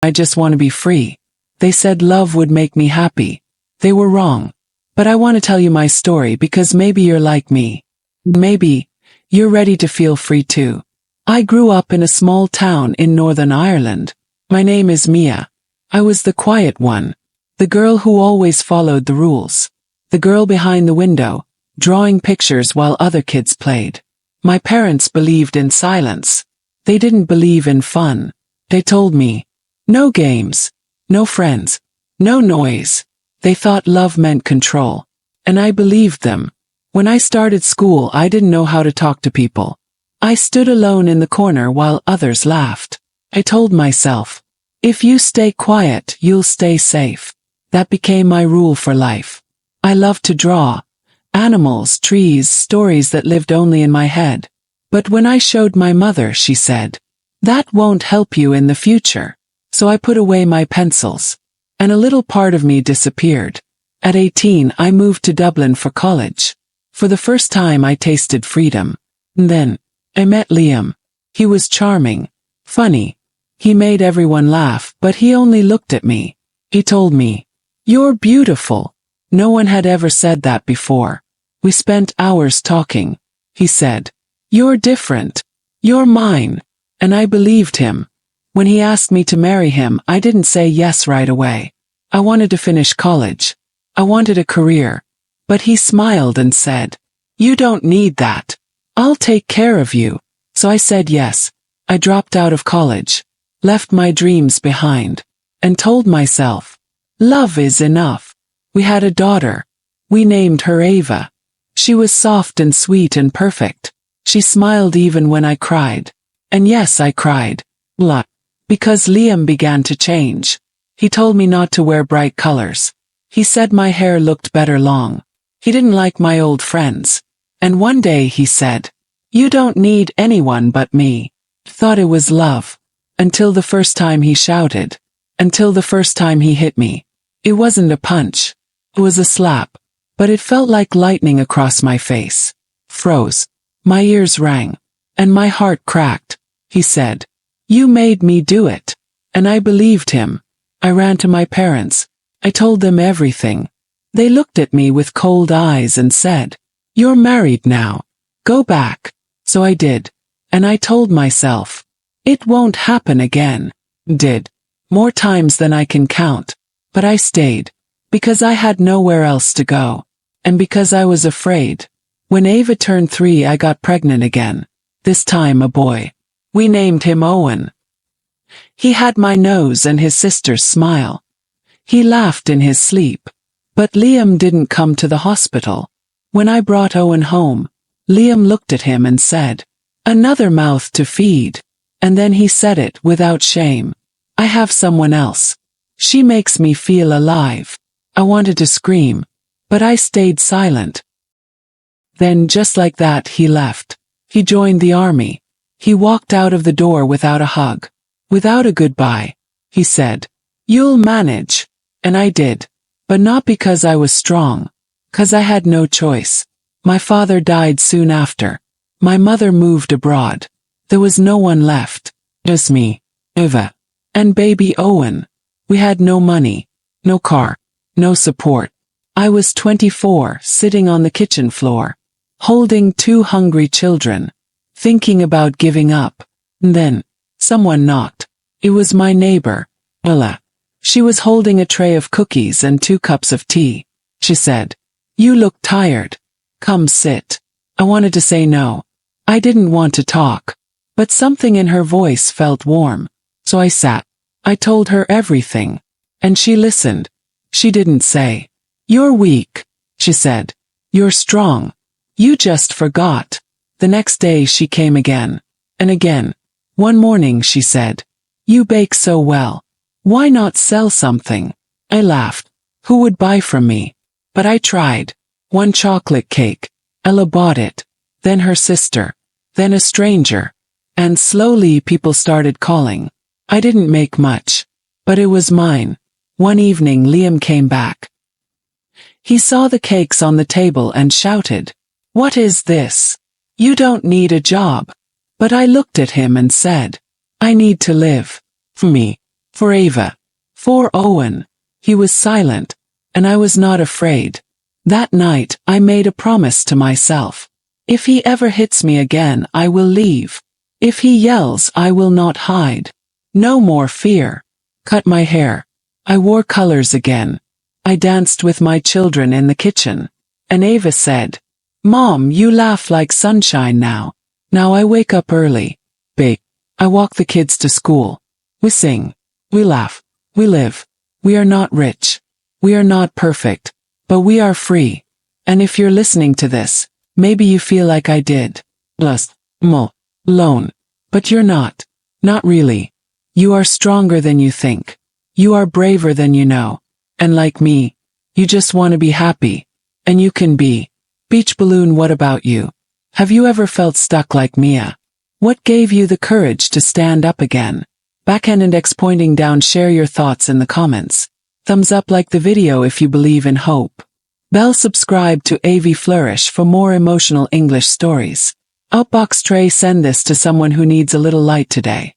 I just want to be free. They said love would make me happy. They were wrong. But I want to tell you my story because maybe you're like me. Maybe you're ready to feel free too. I grew up in a small town in Northern Ireland. My name is Mia. I was the quiet one. The girl who always followed the rules. The girl behind the window, drawing pictures while other kids played. My parents believed in silence. They didn't believe in fun. They told me, no games, no friends, no noise. They thought love meant control. And I believed them. When I started school, I didn't know how to talk to people. I stood alone in the corner while others laughed. I told myself, if you stay quiet, you'll stay safe. That became my rule for life. I loved to draw. Animals, trees, stories that lived only in my head. But when I showed my mother, she said, that won't help you in the future. So I put away my pencils. And a little part of me disappeared. At 18, I moved to Dublin for college. For the first time, I tasted freedom. And then, I met Liam. He was charming, funny. He made everyone laugh, but he only looked at me. He told me, you're beautiful. No one had ever said that before. We spent hours talking. He said, you're different. You're mine. And I believed him. When he asked me to marry him, I didn't say yes right away. I wanted to finish college. I wanted a career. But he smiled and said, you don't need that. I'll take care of you. So I said yes. I dropped out of college, left my dreams behind, and told myself, love is enough. We had a daughter. We named her Ava. She was soft and sweet and perfect. She smiled even when I cried. And yes, I cried. Because Liam began to change. He told me not to wear bright colors. He said my hair looked better long. He didn't like my old friends. And one day he said, you don't need anyone but me. Thought it was love. Until the first time he shouted. Until the first time he hit me. It wasn't a punch. It was a slap. But it felt like lightning across my face. Froze. My ears rang. And my heart cracked. He said, you made me do it. And I believed him. I ran to my parents. I told them everything. They looked at me with cold eyes and said, you're married now. Go back. So I did. And I told myself, it won't happen again. Did. More times than I can count. But I stayed. Because I had nowhere else to go. And because I was afraid. When Ava turned 3, I got pregnant again. This time a boy. We named him Owen. He had my nose and his sister's smile. He laughed in his sleep. But Liam didn't come to the hospital. When I brought Owen home, Liam looked at him and said, another mouth to feed. And then he said it without shame. I have someone else. She makes me feel alive. I wanted to scream, but I stayed silent. Then just like that he left. He joined the army. He walked out of the door without a hug. Without a goodbye. He said, you'll manage. And I did. But not because I was strong. 'Cause I had no choice. My father died soon after. My mother moved abroad. There was no one left. Just me, Eva, and baby Owen. We had no money, no car, no support. I was 24, sitting on the kitchen floor, holding 2 hungry children, thinking about giving up. And then, someone knocked. It was my neighbor, Ella. She was holding a tray of cookies and 2 cups of tea. She said, you look tired. Come sit. I wanted to say no. I didn't want to talk. But something in her voice felt warm. So I sat. I told her everything. And she listened. She didn't say, you're weak. She said, you're strong. You just forgot. The next day she came again. And again. One morning she said, you bake so well. Why not sell something? I laughed. Who would buy from me? But I tried. 1 chocolate cake. Ella bought it. Then her sister. Then a stranger. And slowly people started calling. I didn't make much. But it was mine. One evening Liam came back. He saw the cakes on the table and shouted, what is this? You don't need a job. But I looked at him and said, I need to live. For me. For Ava. For Owen. He was silent, and I was not afraid. That night, I made a promise to myself. If he ever hits me again, I will leave. If he yells, I will not hide. No more fear. Cut my hair. I wore colors again. I danced with my children in the kitchen. And Ava said, "Mom, you laugh like sunshine now." Now I wake up early. Babe. I walk the kids to school. We sing. We laugh. We live. We are not rich. We are not perfect. But we are free. And if you're listening to this, maybe you feel like I did. Alone. But you're not. Not really. You are stronger than you think. You are braver than you know. And like me, you just want to be happy. And you can be. Beach balloon, what about you? Have you ever felt stuck like Mia? What gave you the courage to stand up again? Backhand index pointing down, share your thoughts in the comments. Thumbs up, like the video if you believe in hope. Bell, subscribe to AV-Flourish for more emotional English stories. Outbox tray, send this to someone who needs a little light today.